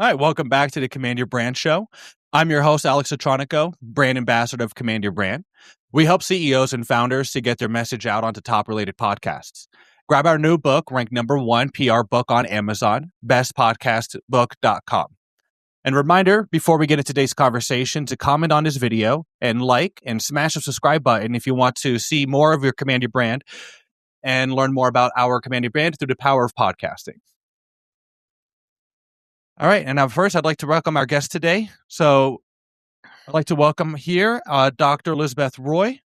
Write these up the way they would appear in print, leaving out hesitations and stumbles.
All right, welcome back to the Command Your Brand Show. I'm your host, Alex Atronico, brand ambassador of Command Your Brand. We help CEOs and founders to get their message out onto top-related podcasts. Grab our new book, ranked #1 PR book on Amazon, bestpodcastbook.com. And reminder, before we get into today's conversation, to comment on this video and like and smash the subscribe button if you want to see more of your Command Your Brand and learn more about our Command Your Brand through the power of podcasting. All right, and now first, I'd like to welcome our guest today. So I'd like to welcome here Dr. Lizabeth Roy.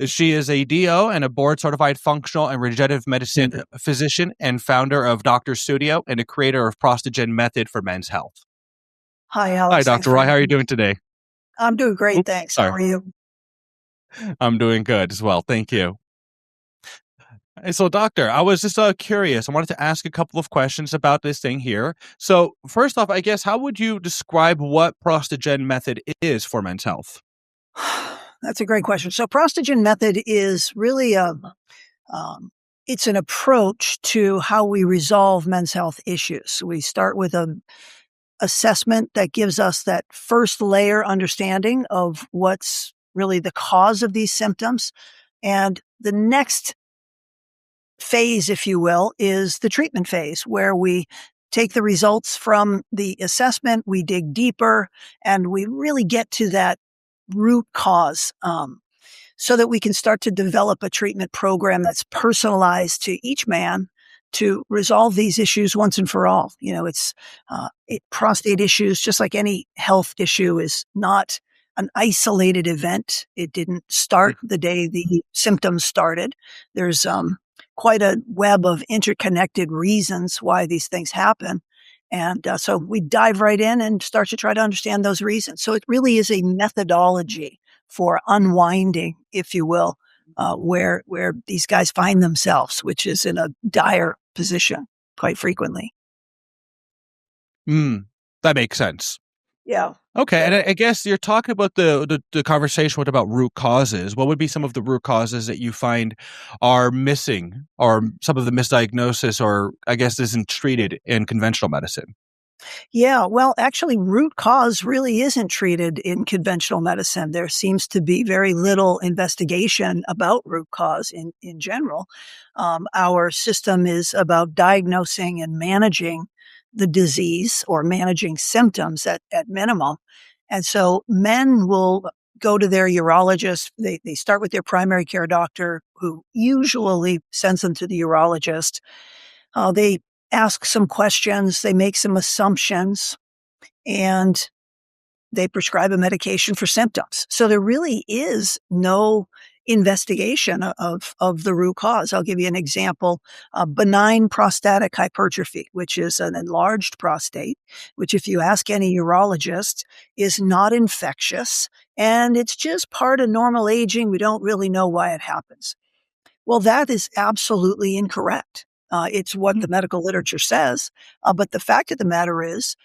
She is a DO and a board-certified functional and regenerative medicine physician and founder of Doctor Studio and a creator of Prostate method for men's health. Hi, Alex. Hi, Dr. Roy. How are you doing today? I'm doing great, thanks. Sorry. How are you? I'm doing good as well. Thank you. And so, Doctor, I was just curious. I wanted to ask a couple of questions about this thing here. So, first off, I guess, how would you describe what Prostate method is for men's health? That's a great question. So, Prostate method is really it's an approach to how we resolve men's health issues. We start with an assessment that gives us that first layer understanding of what's really the cause of these symptoms, and the next phase, if you will, is the treatment phase, where we take the results from the assessment, we dig deeper, and we really get to that root cause, so that we can start to develop a treatment program that's personalized to each man to resolve these issues once and for all. You know, prostate issues, just like any health issue, is not an isolated event. It didn't start the day the symptoms started. There's quite a web of interconnected reasons why these things happen. And so we dive right in and start to try to understand those reasons. So it really is a methodology for unwinding, if you will, where these guys find themselves, which is in a dire position quite frequently. That makes sense. Yeah. Okay, and I guess you're talking about the conversation about root causes. What would be some of the root causes that you find are missing, or some of the misdiagnosis, or I guess isn't treated in conventional medicine? Yeah, well, actually, root cause really isn't treated in conventional medicine. There seems to be very little investigation about root cause in general. Our system is about diagnosing and managing the disease, or managing symptoms at minimum. And so men will go to their urologist. They start with their primary care doctor, who usually sends them to the urologist. They ask some questions, they make some assumptions, and they prescribe a medication for symptoms. So there really is no investigation of the root cause. I'll give you an example. Benign prostatic hypertrophy, which is an enlarged prostate, which, if you ask any urologist, is not infectious, and it's just part of normal aging. We don't really know why it happens. Well, that is absolutely incorrect. It's what the medical literature says. But the fact of the matter is,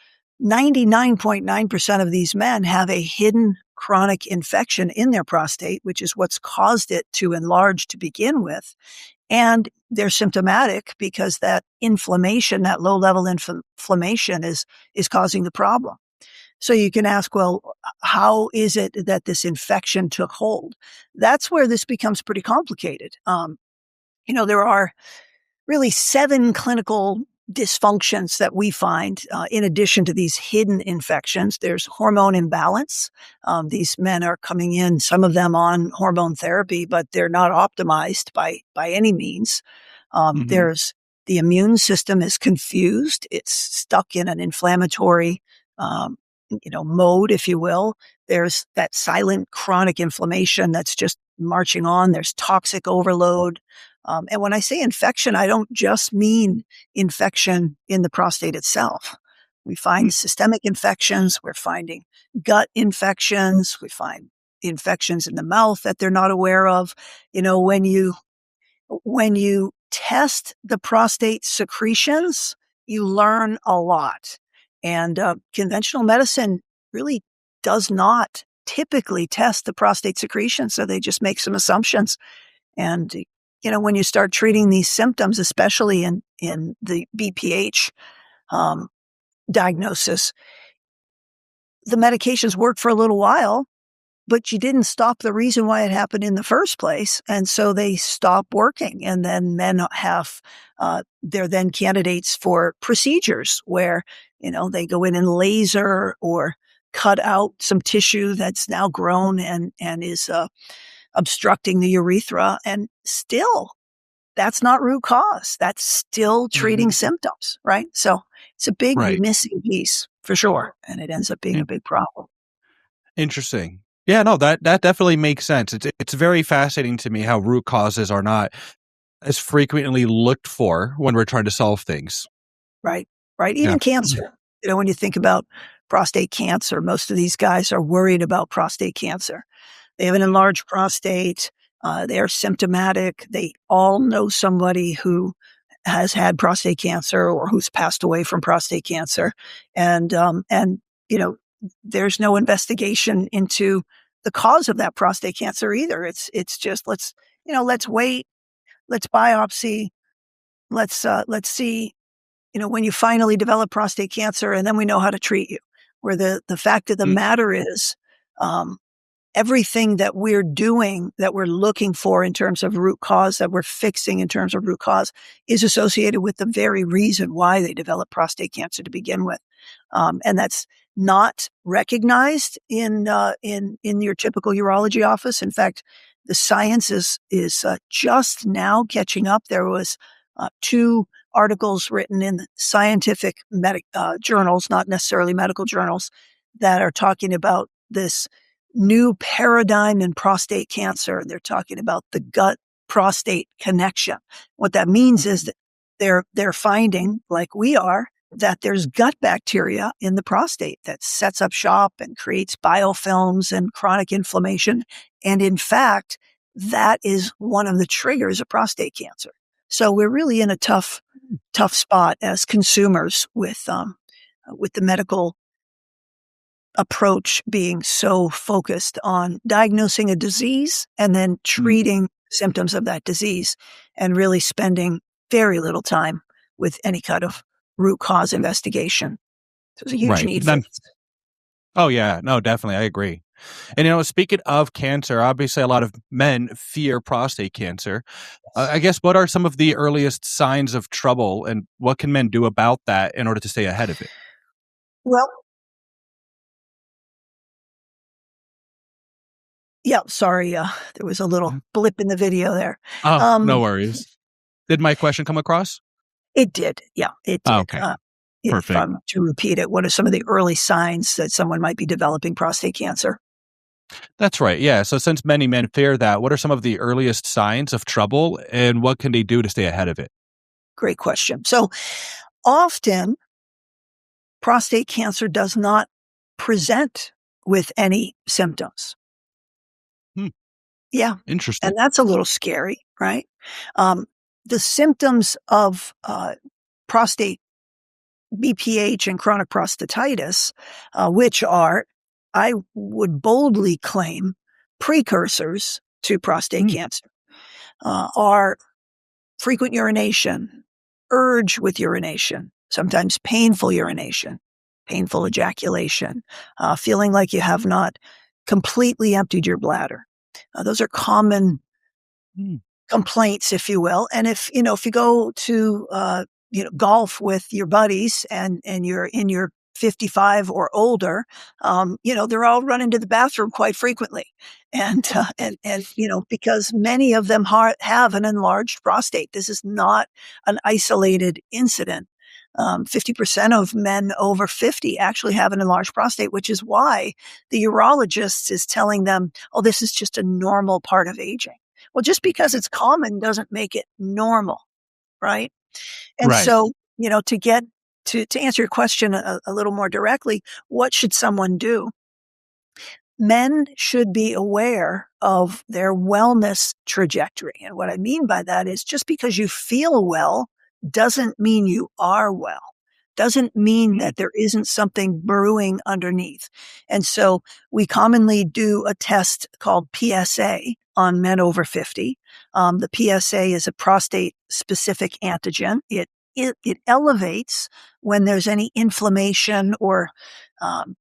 99.9% of these men have a hidden chronic infection in their prostate, which is what's caused it to enlarge to begin with. And they're symptomatic because that inflammation, that low-level inflammation is causing the problem. So you can ask, well, how is it that this infection took hold? That's where this becomes pretty complicated. There are really 7 clinical dysfunctions that we find, in addition to these hidden infections. There's hormone imbalance. These men are coming in, some of them on hormone therapy, but they're not optimized by any means. There's the immune system is confused. It's stuck in an inflammatory mode, if you will. There's that silent chronic inflammation that's just marching on. There's toxic overload. And when I say infection, I don't just mean infection in the prostate itself. We find systemic infections. We're finding gut infections. We find infections in the mouth that they're not aware of. When you test the prostate secretions, you learn a lot. And conventional medicine really does not typically test the prostate secretion, so they just make some assumptions. And when you start treating these symptoms, especially in the BPH diagnosis, the medications worked for a little while, but you didn't stop the reason why it happened in the first place. And so they stop working. And then men they're then candidates for procedures where, they go in and laser or cut out some tissue that's now grown and is obstructing the urethra. And still, that's not root cause. That's still treating symptoms, right? So it's a big Right. missing piece for sure. And it ends up being a big problem. Interesting. Yeah, no, that definitely makes sense. It's very fascinating to me how root causes are not as frequently looked for when we're trying to solve things. Right. Even cancer. When you think about prostate cancer, most of these guys are worried about prostate cancer. They have an enlarged prostate. They are symptomatic. They all know somebody who has had prostate cancer or who's passed away from prostate cancer. And there's no investigation into the cause of that prostate cancer either. It's just, let's wait, let's biopsy, let's see, when you finally develop prostate cancer, and then we know how to treat you. Where the fact of the matter is, everything that we're doing, that we're looking for in terms of root cause, that we're fixing in terms of root cause, is associated with the very reason why they develop prostate cancer to begin with. And that's not recognized in your typical urology office. In fact, the science is just now catching up. There was 2 articles written in scientific journals, not necessarily medical journals, that are talking about this new paradigm in prostate cancer. They're talking about the gut prostate connection. What that means is that they're finding, like we are, that there's gut bacteria in the prostate that sets up shop and creates biofilms and chronic inflammation. And in fact, that is one of the triggers of prostate cancer. So we're really in a tough spot as consumers with the medical approach being so focused on diagnosing a disease and then treating symptoms of that disease, and really spending very little time with any kind of root cause investigation. So there's a huge need for this. Oh yeah, no, definitely. I agree. And speaking of cancer, obviously a lot of men fear prostate cancer. I guess, what are some of the earliest signs of trouble, and what can men do about that in order to stay ahead of it? Well, yeah, sorry, there was a little blip in the video there. Oh, no worries. Did my question come across? It did. Yeah, it did. Oh, okay. Perfect. To repeat it, what are some of the early signs that someone might be developing prostate cancer? That's right. Yeah. So since many men fear that, what are some of the earliest signs of trouble, and what can they do to stay ahead of it? Great question. So often prostate cancer does not present with any symptoms. Yeah. Interesting. And that's a little scary, right? The symptoms of prostate BPH and chronic prostatitis, which are, I would boldly claim, precursors to prostate cancer, are frequent urination, urge with urination, sometimes painful urination, painful ejaculation, feeling like you have not completely emptied your bladder. Those are common complaints, if you will. And if you go to golf with your buddies and you're in your 55 or older, they're all running to the bathroom quite frequently. And because many of them have an enlarged prostate. This is not an isolated incident. 50% of men over 50 actually have an enlarged prostate, which is why the urologist is telling them, oh, this is just a normal part of aging. Well, just because it's common doesn't make it normal, right? And so, to answer your question a little more directly, what should someone do? Men should be aware of their wellness trajectory. And what I mean by that is, just because you feel well doesn't mean you are well. Doesn't mean that there isn't something brewing underneath. And so we commonly do a test called PSA on men over 50. The PSA is a prostate-specific antigen. It elevates when there's any inflammation or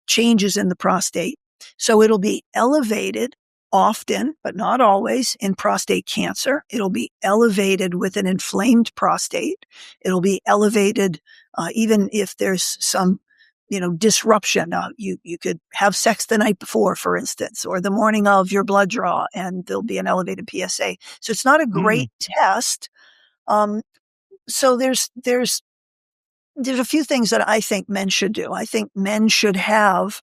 changes in the prostate. So it'll be elevated often, but not always, in prostate cancer. It'll be elevated with an inflamed prostate. It'll be elevated even if there's some disruption. You could have sex the night before, for instance, or the morning of your blood draw, and there'll be an elevated PSA. So it's not a great test. So there's a few things that I think men should do. I think men should have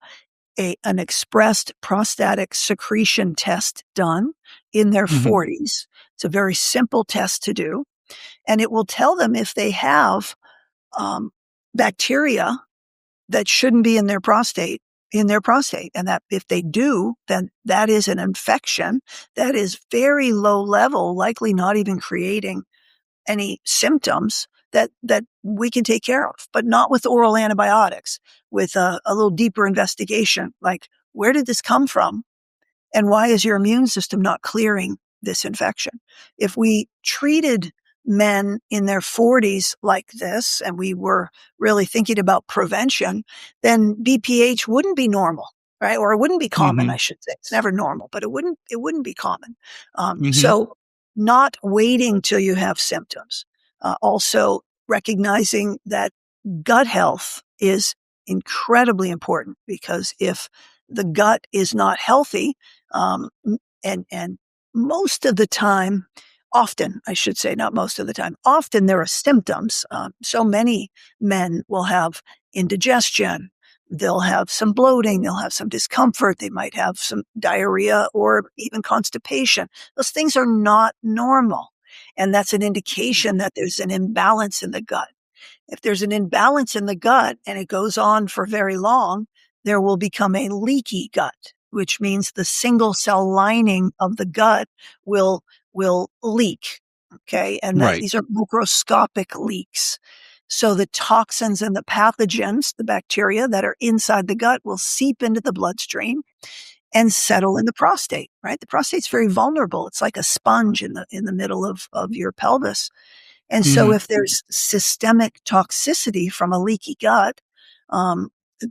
an expressed prostatic secretion test done in their 40s. It's a very simple test to do, and it will tell them if they have bacteria that shouldn't be in their prostate. And that if they do, then that is an infection that is very low level, likely not even creating any symptoms that we can take care of, but not with oral antibiotics, with a little deeper investigation, like where did this come from and why is your immune system not clearing this infection? If we treated men in their 40s like this, and we were really thinking about prevention, then BPH wouldn't be normal, right? Or it wouldn't be common, I should say. It's never normal, but it wouldn't be common. So not waiting till you have symptoms. Also recognizing that gut health is incredibly important, because if the gut is not healthy, and most of the time, often, I should say, not most of the time, often there are symptoms. So many men will have indigestion. They'll have some bloating. They'll have some discomfort. They might have some diarrhea or even constipation. Those things are not normal. And that's an indication that there's an imbalance in the gut. If there's an imbalance in the gut and it goes on for very long, there will become a leaky gut, which means the single cell lining of the gut will leak. Okay. And these are microscopic leaks. So the toxins and the pathogens, the bacteria that are inside the gut, will seep into the bloodstream and settle in the prostate, right? The prostate's very vulnerable. It's like a sponge in the middle of your pelvis. And so if there's systemic toxicity from a leaky gut,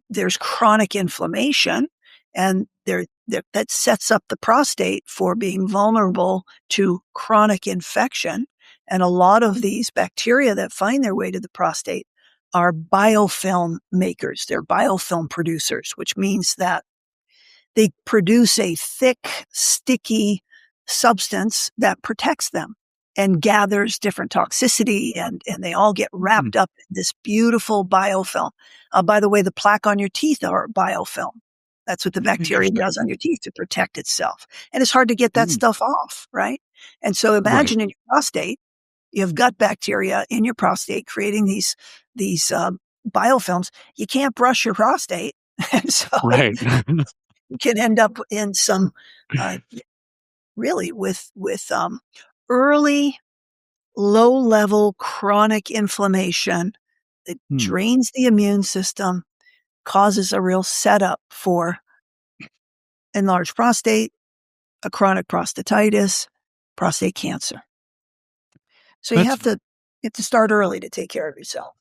there's chronic inflammation, and that sets up the prostate for being vulnerable to chronic infection. And a lot of these bacteria that find their way to the prostate are biofilm makers. They're biofilm producers, which means that they produce a thick, sticky substance that protects them and gathers different toxicity, and they all get wrapped up in this beautiful biofilm. By the way, the plaque on your teeth are biofilm. That's what the bacteria does on your teeth to protect itself. And it's hard to get that stuff off, right? And so imagine in your prostate, you have gut bacteria in your prostate creating these biofilms. You can't brush your prostate. And so you can end up in some, really with early, low-level chronic inflammation that drains the immune system, causes a real setup for enlarged prostate, a chronic prostatitis, prostate cancer. So you have to start early to take care of yourself.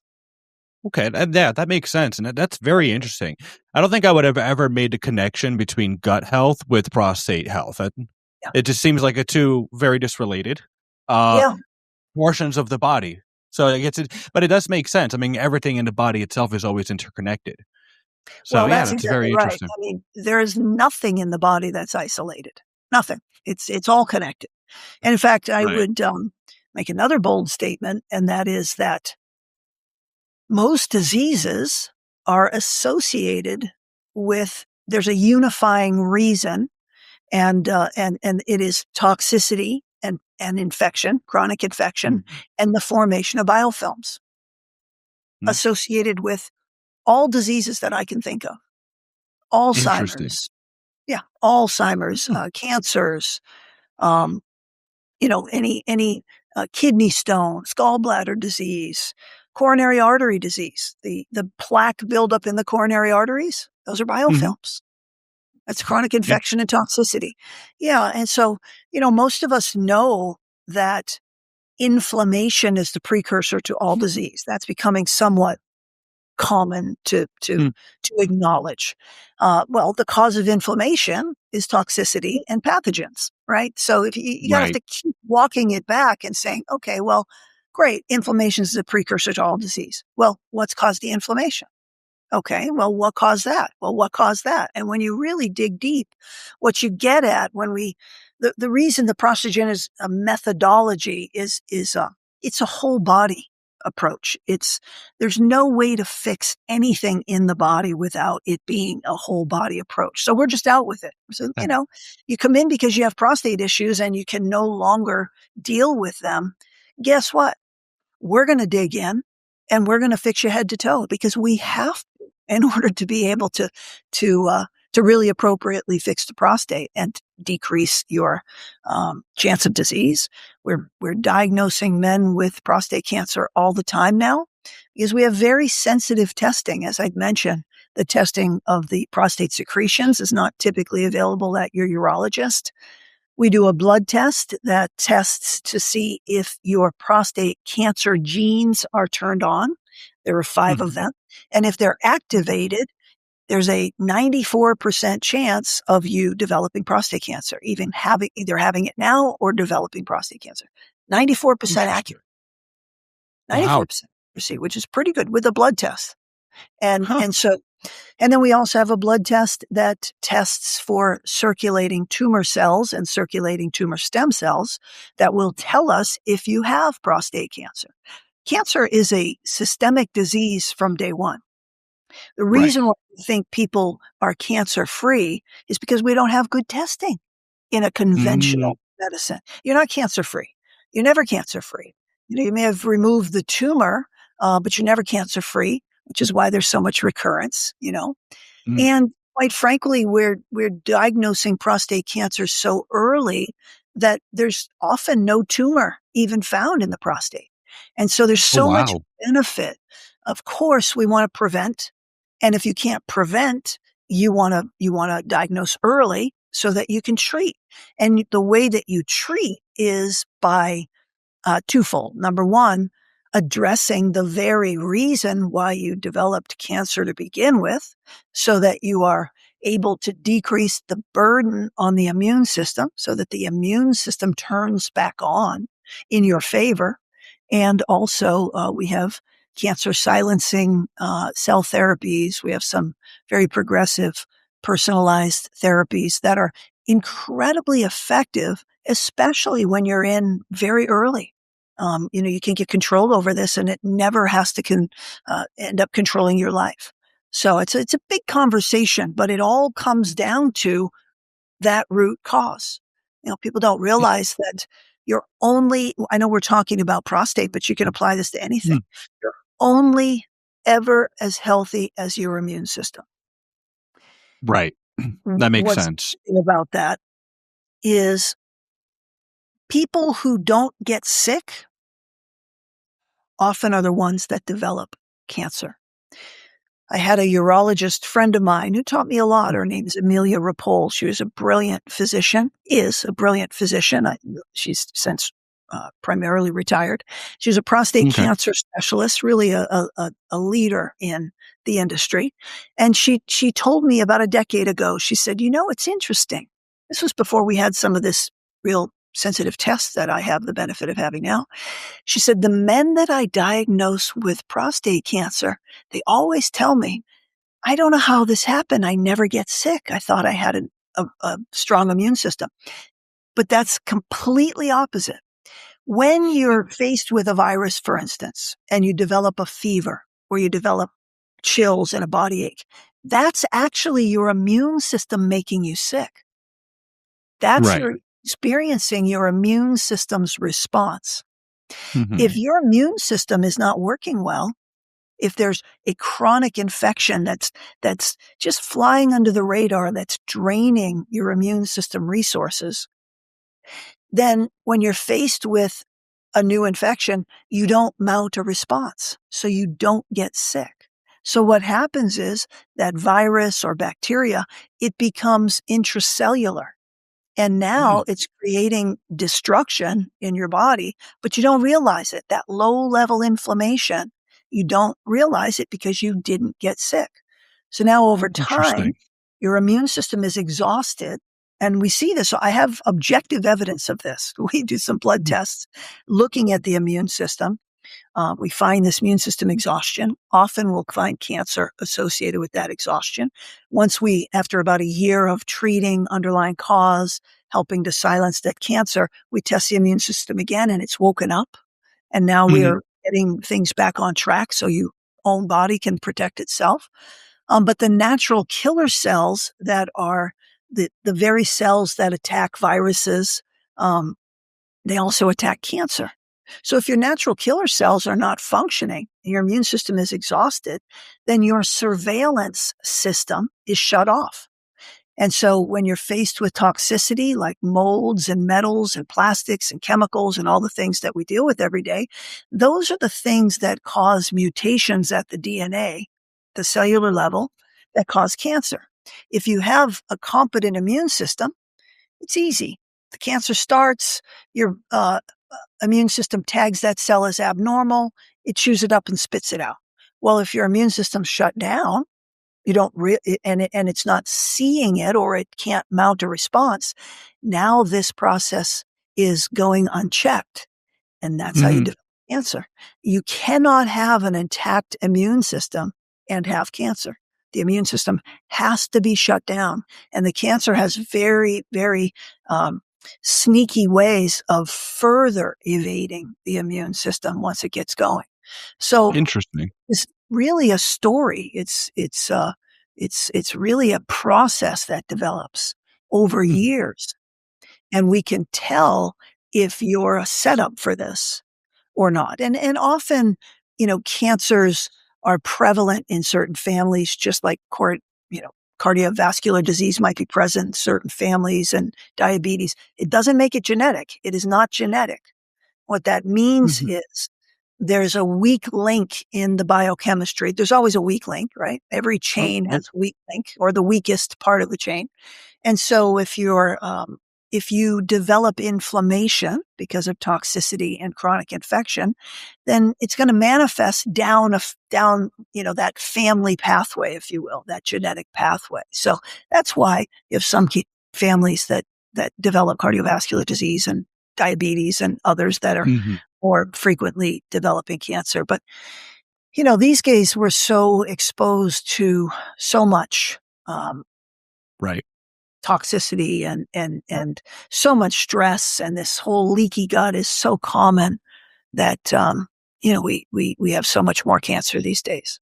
Okay, that makes sense, and that's very interesting. I don't think I would have ever made the connection between gut health with prostate health. It just seems like two very disrelated portions of the body. So but it does make sense. I mean, everything in the body itself is always interconnected. So that's that's exactly very interesting. Right. I mean, there is nothing in the body that's isolated. Nothing. It's all connected. And in fact, I would make another bold statement, and that is that most diseases are associated with, there's a unifying reason, and it is toxicity and infection, chronic infection, and the formation of biofilms associated with all diseases that I can think of. Alzheimer's, cancers, any kidney stones, gallbladder disease, coronary artery disease, the plaque buildup in the coronary arteries, those are biofilms. That's chronic infection and toxicity. Yeah. And so, most of us know that inflammation is the precursor to all disease. That's becoming somewhat common to Mm. acknowledge. Well, the cause of inflammation is toxicity and pathogens, right? So if you gotta have Right. to keep walking it back and saying, okay, well, great, inflammation is a precursor to all disease. Well, what's caused the inflammation? Okay, well, what caused that? Well, what caused that? And when you really dig deep, what you get at when the reason the Prostogen is a methodology is it's a whole body approach. There's no way to fix anything in the body without it being a whole body approach. So we're just out with it. So, Okay. you come in because you have prostate issues and you can no longer deal with them. Guess what? We're going to dig in and we're going to fix you head to toe because we have to in order to be able to really appropriately fix the prostate and decrease your chance of disease. We're diagnosing men with prostate cancer all the time now because we have very sensitive testing. As I'd mentioned, the testing of the prostate secretions is not typically available at your urologist. We do a blood test that tests to see if your prostate cancer genes are turned on. There are 5 of Mhm. them. And if they're activated, there's a 94% chance of you developing prostate cancer, either having it now or developing prostate cancer. 94% Interesting. accurate, Wow. 94% accuracy, which is pretty good with a blood test. And Huh. and so and then we also have a blood test that tests for circulating tumor cells and circulating tumor stem cells that will tell us if you have prostate cancer. Cancer is a systemic disease from day one. The Right. reason why we think people are cancer free is because we don't have good testing in a Mm. conventional medicine. You're not cancer free. You're never cancer free. You may have removed the tumor, but you're never cancer free, which is why there's so much recurrence. Mm. And quite frankly, we're diagnosing prostate cancer so early that there's often no tumor even found in the prostate. And so there's Oh, so much wow. benefit. Of course, we want to prevent. And if you can't prevent, you want to diagnose early so that you can treat. And the way that you treat is by twofold. Number one, addressing the very reason why you developed cancer to begin with so that you are able to decrease the burden on the immune system so that the immune system turns back on in your favor. And also, we have cancer silencing cell therapies. We have some very progressive personalized therapies that are incredibly effective, especially when you're in very early. You can get control over this and it never has to end up controlling your life. So it's a big conversation, but it all comes down to that root cause. People don't realize that I know we're talking about prostate, but you can apply this to anything. Mm. You're only ever as healthy as your immune system. Right. That makes What's sense. interesting about that is people who don't get sick often are the ones that develop cancer. I had a urologist friend of mine who taught me a lot. Her name is Amelia Rapole. She was a brilliant physician, is a brilliant physician. She's since primarily retired. She was a prostate Okay. cancer specialist, really a leader in the industry. And she told me about a decade ago, she said, it's interesting. This was before we had some of this real sensitive tests that I have the benefit of having now. She said, the men that I diagnose with prostate cancer, they always tell me, I don't know how this happened. I never get sick. I thought I had a strong immune system. But that's completely opposite. When you're faced with a virus, for instance, and you develop a fever or you develop chills and a body ache, that's actually your immune system making you sick. That's Right. your experiencing your immune system's response. If Mhm. your immune system is not working well, if there's a chronic infection that's just flying under the radar, that's draining your immune system resources, then when you're faced with a new infection, you don't mount a response. So you don't get sick. So what happens is that virus or bacteria, it becomes intracellular. And now Mm. it's creating destruction in your body, but you don't realize it. That low level inflammation, You don't realize it because you didn't get sick. So now over time, your immune system is exhausted. And we see this. So I have objective evidence of this. We do some blood tests looking at the immune system. We find this immune system exhaustion. Often we'll find cancer associated with that exhaustion. After about a year of treating underlying cause, helping to silence that cancer, we test the immune system again and it's woken up. And now we are getting things back on track so your own body can protect itself. But the natural killer cells that are the very cells that attack viruses, they also attack cancer. So if your natural killer cells are not functioning, your immune system is exhausted, then your surveillance system is shut off. And so when you're faced with toxicity like molds and metals and plastics and chemicals and all the things that we deal with every day, those are the things that cause mutations at the DNA, the cellular level, that cause cancer. If you have a competent immune system, it's easy. The cancer starts, your immune system tags that cell as abnormal, it chews it up and spits it out. Well, if your immune system's shut down, you don't and it's not seeing it or it can't mount a response, now this process is going unchecked. And that's how you develop cancer. You cannot have an intact immune system and have cancer. The immune system has to be shut down. And the cancer has very, very sneaky ways of further evading the immune system once it gets going. So interesting. It's really a story. It's really a process that develops over years. And we can tell if you're a setup for this or not. And often, cancers are prevalent in certain families, just like cardiovascular disease might be present in certain families and diabetes. It doesn't make it genetic. It is not genetic. What that means is there's a weak link in the biochemistry. There's always a weak link, right? Every chain has a weak link or the weakest part of the chain. And so if you develop inflammation because of toxicity and chronic infection, then it's going to manifest down that family pathway, if you will, that genetic pathway. So that's why you have some families that develop cardiovascular disease and diabetes and others that are more frequently developing cancer. But, these days we're so exposed to so much, toxicity and so much stress, and this whole leaky gut is so common that, we have so much more cancer these days.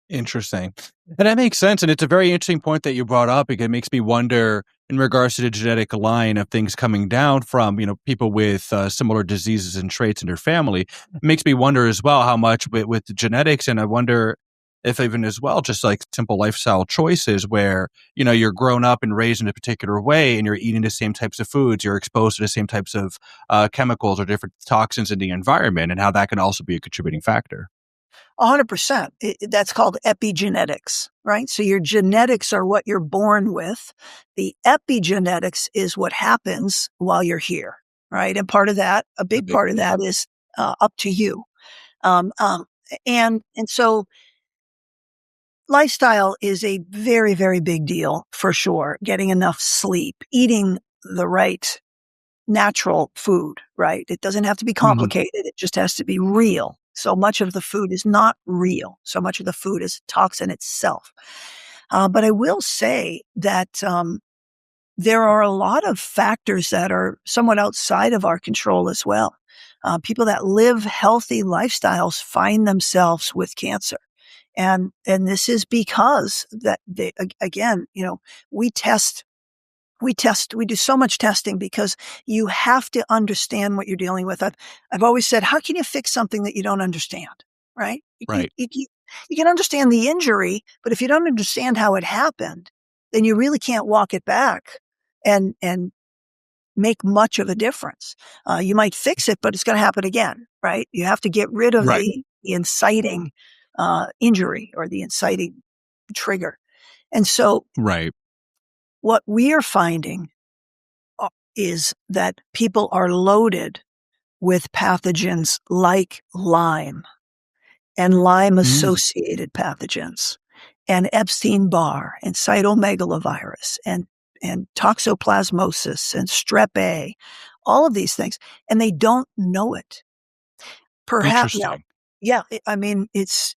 Interesting. And that makes sense. And it's a very interesting point that you brought up, because it makes me wonder in regards to the genetic line of things coming down from, people with similar diseases and traits in their family. It makes me wonder as well how much with the genetics. And I wonder if even as well, just like simple lifestyle choices where, you're grown up and raised in a particular way and you're eating the same types of foods, you're exposed to the same types of chemicals or different toxins in the environment, and how that can also be a contributing factor. 100%. That's called epigenetics, right? So your genetics are what you're born with. The epigenetics is what happens while you're here, right? And a big part of that is up to you. And so lifestyle is a very, very big deal for sure. Getting enough sleep, eating the right natural food, right? It doesn't have to be complicated. It just has to be real. So much of the food is not real. So much of the food is toxin itself. But I will say that there are a lot of factors that are somewhat outside of our control as well. People that live healthy lifestyles find themselves with cancer. And this is because that we do so much testing because you have to understand what you're dealing with. I've always said, how can you fix something that you don't understand? Right? Right. You can understand the injury, but if you don't understand how it happened, then you really can't walk it back and make much of a difference. You might fix it, but it's going to happen again, right? You have to get rid of the inciting injury or the inciting trigger. And so what we are finding is that people are loaded with pathogens like Lyme and Lyme-associated pathogens and Epstein-Barr and cytomegalovirus and toxoplasmosis and strep A, all of these things, and they don't know it. Perhaps now, Interesting. yeah, I mean, it's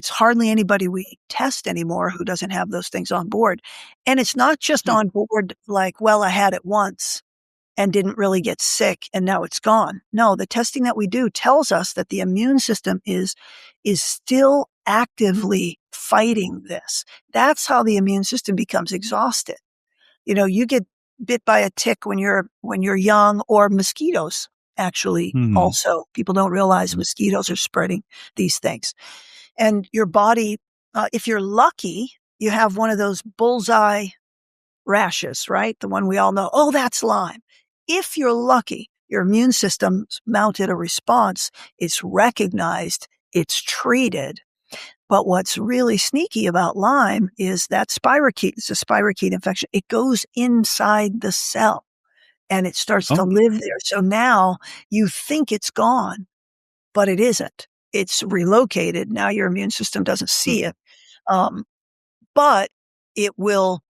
hardly anybody we test anymore who doesn't have those things on board. And it's not just Hmm. on board like, well, I had it once and didn't really get sick and now it's gone. No, the testing that we do tells us that the immune system is still actively fighting this. That's how the immune system becomes exhausted. You get bit by a tick when you're young, or mosquitoes. Actually, Hmm. also, people don't realize mosquitoes are spreading these things. And your body, if you're lucky, you have one of those bullseye rashes, right? The one we all know. Oh, that's Lyme. If you're lucky, your immune system's mounted a response. It's recognized. It's treated. But what's really sneaky about Lyme is that spirochete, it's a spirochete infection. It goes inside the cell and it starts to Oh. live there. So now you think it's gone, but it isn't. It's relocated. Now your immune system doesn't see it. Um, but it will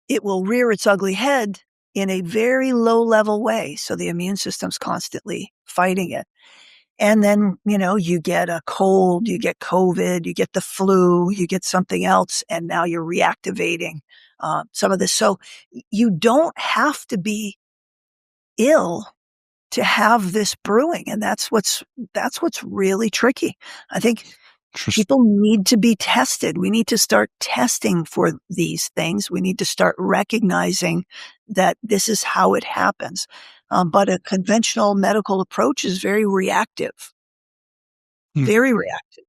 rear its ugly head in a very low level way. So the immune system's constantly fighting it. And then, you get a cold, you get COVID, you get the flu, you get something else, and now you're reactivating some of this. So you don't have to be ill to have this brewing, and that's what's really tricky. I think Interesting. people need to be tested. We need to start testing for these things. We need to start recognizing that this is how it happens. But a conventional medical approach is very reactive. Hmm. Very reactive.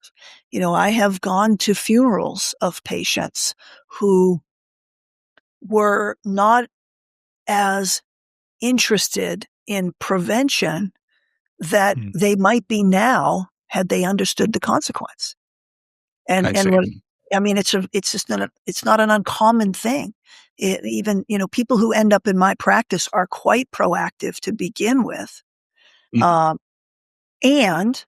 I have gone to funerals of patients who were not as interested in prevention that Hmm. they might be now had they understood the consequence. I And see. what I mean, it's just it's not an uncommon thing. Even, people who end up in my practice are quite proactive to begin with. Hmm. Um, and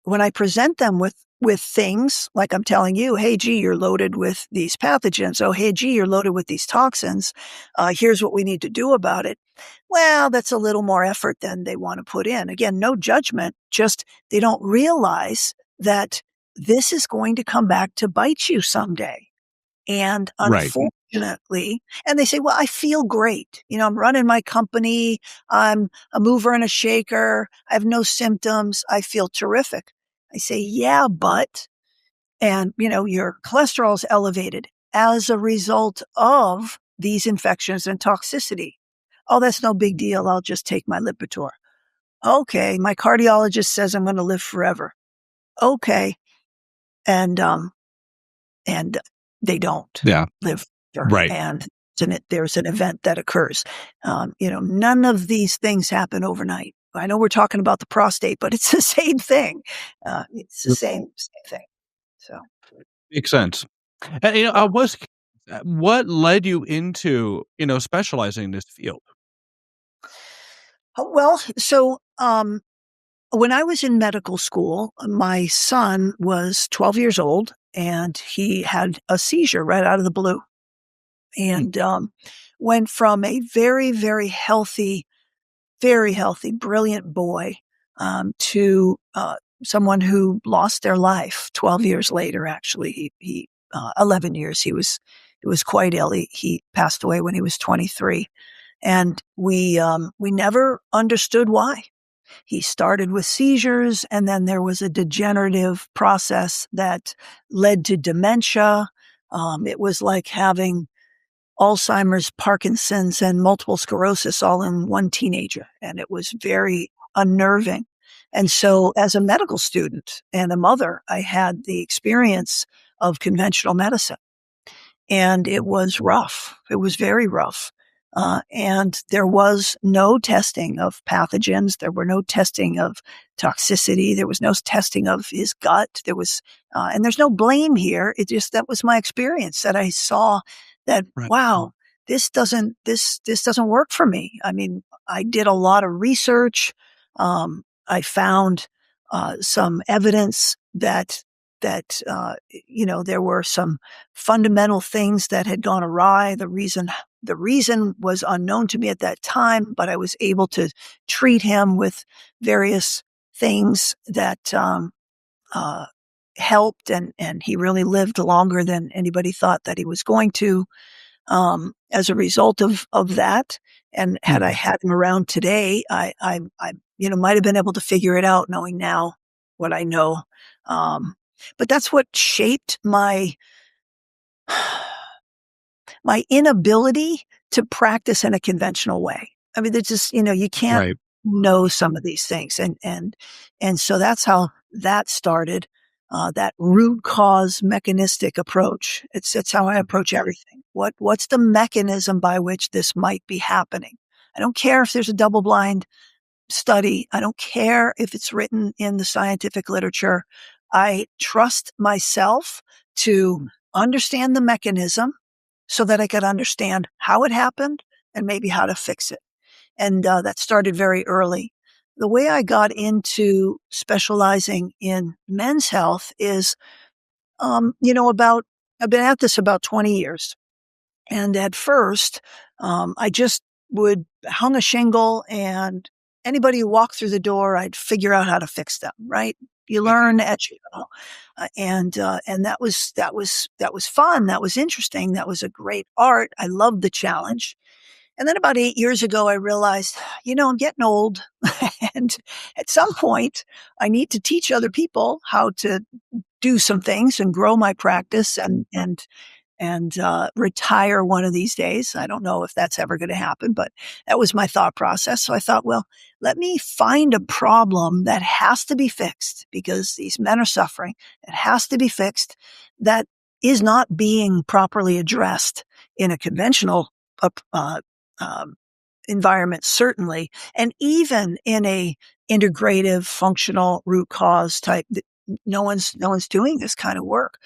when I present them with things like I'm telling you, hey, gee, you're loaded with these pathogens. Oh, hey, gee, you're loaded with these toxins. Here's what we need to do about it. Well, that's a little more effort than they want to put in. Again, no judgment, just they don't realize that this is going to come back to bite you someday. And Right. unfortunately, and they say, well, I feel great. I'm running my company. I'm a mover and a shaker. I have no symptoms. I feel terrific. I say, yeah, but, and your cholesterol's elevated as a result of these infections and toxicity. Oh, that's no big deal. I'll just take my Lipitor. Okay. My cardiologist says I'm going to live forever. Okay. And, and they don't Yeah. live there. Right. And there's an event that occurs. None of these things happen overnight. I know we're talking about the prostate, but it's the same thing. It's the same thing. So, Makes sense. And, I was what led you into, specializing in this field? when I was in medical school, my son was 12 years old and he had a seizure right out of the blue, Hmm. and went from a very, very healthy, brilliant boy to someone who lost their life 12 years later. Actually, he 11 years. He was quite ill. He passed away when he was 23, and we never understood why. He started with seizures, and then there was a degenerative process that led to dementia. It was like having Alzheimer's, Parkinson's, and multiple sclerosis all in one teenager. And it was very unnerving. And so as a medical student and a mother, I had the experience of conventional medicine. And it was rough. It was very rough. And there was no testing of pathogens. There were no testing of toxicity. There was no testing of his gut. And there's no blame here. It just, that was my experience, that I saw that, Right. wow, this doesn't work for me. I mean, I did a lot of research. I found some evidence that there were some fundamental things that had gone awry. The reason was unknown to me at that time, but I was able to treat him with various things that helped, and he really lived longer than anybody thought that he was going to, as a result of that. And had I had him around today, I might have been able to figure it out, knowing now what I know. But that's what shaped my inability to practice in a conventional way. I mean, there's just, you can't Right. know some of these things. And so that's how that started, that root cause mechanistic approach. It's how I approach everything. What's the mechanism by which this might be happening? I don't care if there's a double blind study. I don't care if it's written in the scientific literature. I trust myself to understand the mechanism so that I could understand how it happened and maybe how to fix it. And that started very early. The way I got into specializing in men's health is, I've been at this about 20 years. And at first, I just would hung a shingle, and anybody who walked through the door, I'd figure out how to fix them, right? You learn as you go. And that was fun. That was interesting. That was a great art. I loved the challenge. And then about 8 years ago, I realized, I'm getting old. And at some point, I need to teach other people how to do some things and grow my practice and retire one of these days. I don't know if that's ever going to happen, but that was my thought process. So I thought, well, let me find a problem that has to be fixed because these men are suffering. It has to be fixed, that is not being properly addressed in a conventional environment, certainly, and even in a integrative, functional, root cause type. No one's doing this kind of work.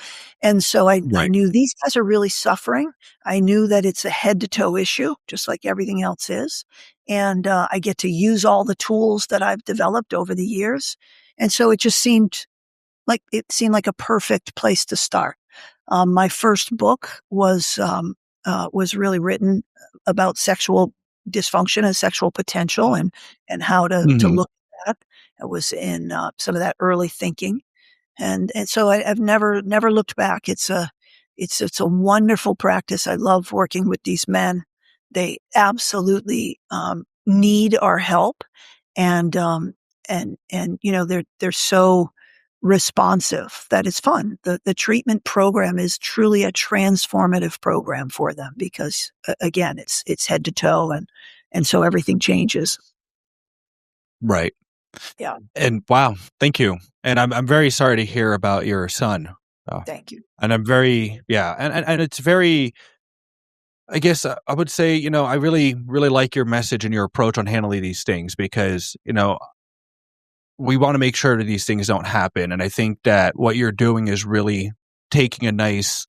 And so I Right. knew these guys are really suffering. I knew that it's a head to toe issue, just like everything else is. And I get to use all the tools that I've developed over the years. And so it just seemed like a perfect place to start. My first book was really written about sexual dysfunction and sexual potential, and how to Mhm. look at that. It was in some of that early thinking. And so I've never looked back. It's a wonderful practice. I love working with these men. They absolutely need our help, and they're so responsive that it's fun. The treatment program is truly a transformative program for them because again, it's head to toe, and so everything changes. Right. Yeah, And wow, thank you. And I'm very sorry to hear about your son. thank you. And I'm very, yeah, and it's very, I guess I would say, I really, really like your message and your approach on handling these things because, we want to make sure that these things don't happen. And I think that what you're doing is really taking a nice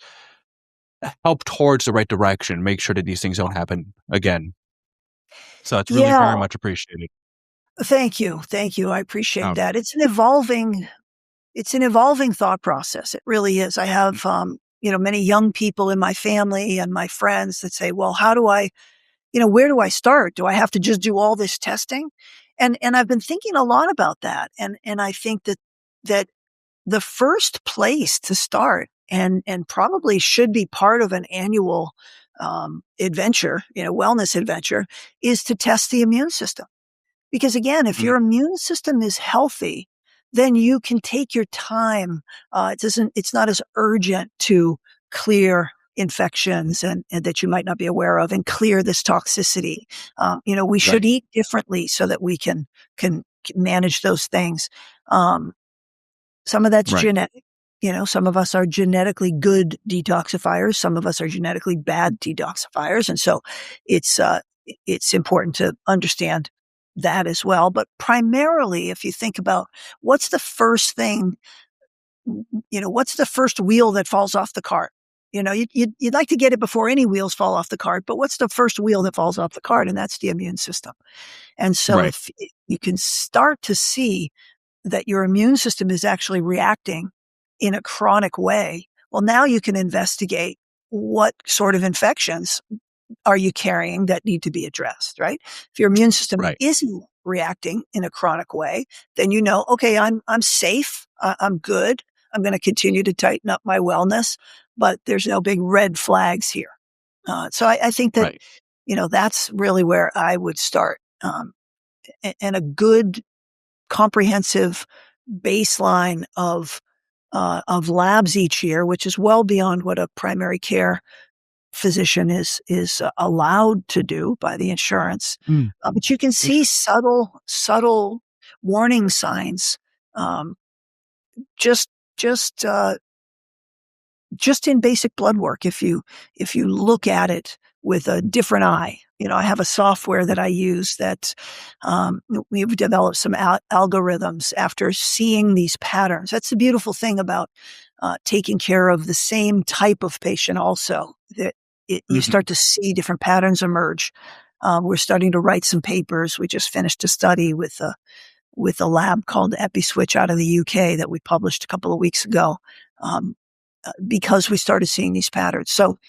help towards the right direction, make sure that these things don't happen again. So it's really Yeah, very much appreciated. thank you. Thank you. I appreciate Um, that. It's an evolving thought process. It really is. I have, many young people in my family and my friends that say, well, how do I, where do I start? Do I have to just do all this testing? And I've been thinking a lot about that. And I think that the first place to start, and probably should be part of an annual, adventure, wellness adventure, is to test the immune system. Because again, if mm, your immune system is healthy, then you can take your time. It's not as urgent to clear infections and that you might not be aware of, and clear this toxicity. We right, should eat differently so that we can manage those things. Some of that's right, genetic. Some of us are genetically good detoxifiers. Some of us are genetically bad detoxifiers. And so it's important to understand that as well. But primarily, if you think about what's the first thing, what's the first wheel that falls off the cart? You'd like to get it before any wheels fall off the cart, but what's the first wheel that falls off the cart? And that's the immune system. And so right, if you can start to see that your immune system is actually reacting in a chronic way, well, now you can investigate what sort of infections are you carrying that need to be addressed, right? If your immune system isn't reacting in a chronic way, then you know, okay, I'm safe. I'm good. I'm going to continue to tighten up my wellness, but there's no big red flags here. So I think that, that's really where I would start. And a good comprehensive baseline of labs each year, which is well beyond what a primary care physician is allowed to do by the insurance. But you can see subtle warning signs, just in basic blood work. If you look at it with a different eye, I have a software that I use that we've developed some algorithms after seeing these patterns. That's the beautiful thing about taking care of the same type of patient also, that you start to see different patterns emerge. We're starting to write some papers. We just finished a study with a lab called EpiSwitch out of the UK that we published a couple of weeks ago, because we started seeing these patterns. So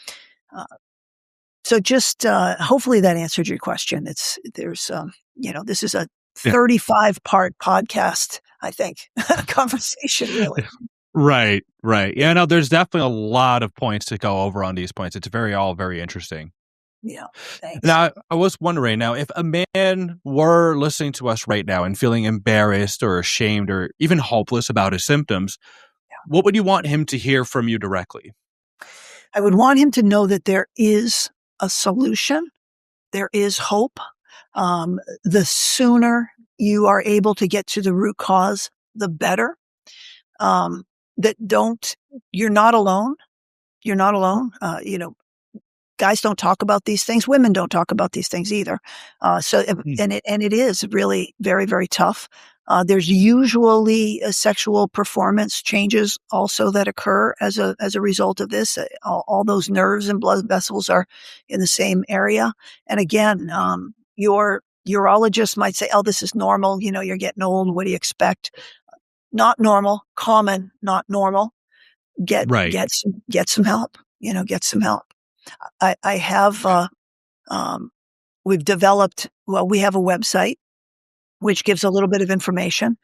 just hopefully that answered your question. This is a 35-part podcast, I think, conversation, really. Right. Yeah, no, there's definitely a lot of points to go over on these points. It's all very interesting. Yeah, thanks. Now, I was wondering, if a man were listening to us right now and feeling embarrassed or ashamed or even hopeless about his symptoms, what would you want him to hear from you directly? I would want him to know that there is a solution. There is hope. The sooner you are able to get to the root cause, the better. You're not alone. You're not alone. Guys don't talk about these things. Women don't talk about these things either. And it is really very, very tough. There's usually sexual performance changes also that occur as a result of this. All those nerves and blood vessels are in the same area. And again, your urologist might say, "Oh, this is normal. You're getting old. What do you expect?" Not normal, common, not normal. Get some help. Get some help. I have, we've developed, we have a website which gives a little bit of information.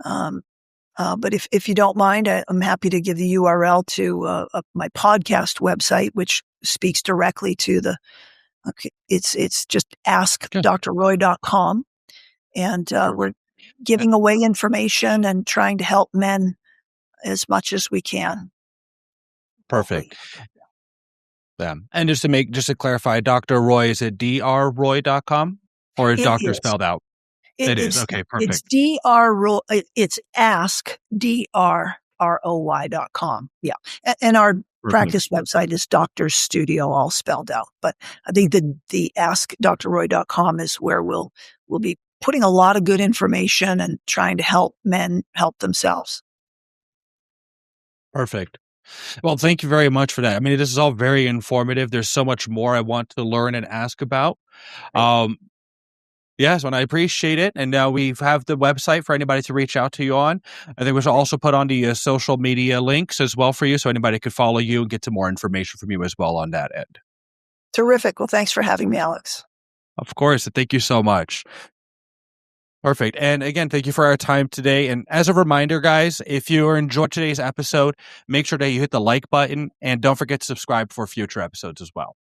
But if you don't mind, I'm happy to give the URL to my podcast website, which speaks directly to it's just askdrroy.com. And we're giving away information and trying to help men as much as we can. Perfect. Yeah. And just to clarify, Dr. Roy, is it drroy.com or is doctor spelled out? It is. Okay, perfect. It's drroy. It's askdrroy.com. Yeah. And our practice website is Doctor's Studio, all spelled out. But I think the askdrroy.com is where we'll be putting a lot of good information and trying to help men help themselves. Perfect. Well, thank you very much for that. This is all very informative. There's so much more I want to learn and ask about. Yes, and I appreciate it. And now we have the website for anybody to reach out to you on. I think we should also put on the social media links as well for you, so anybody could follow you and get some more information from you as well on that end. Terrific. Well, thanks for having me, Alex. Of course. Thank you so much. Perfect. And again, thank you for our time today. And as a reminder, guys, if you enjoyed today's episode, make sure that you hit the like button and don't forget to subscribe for future episodes as well.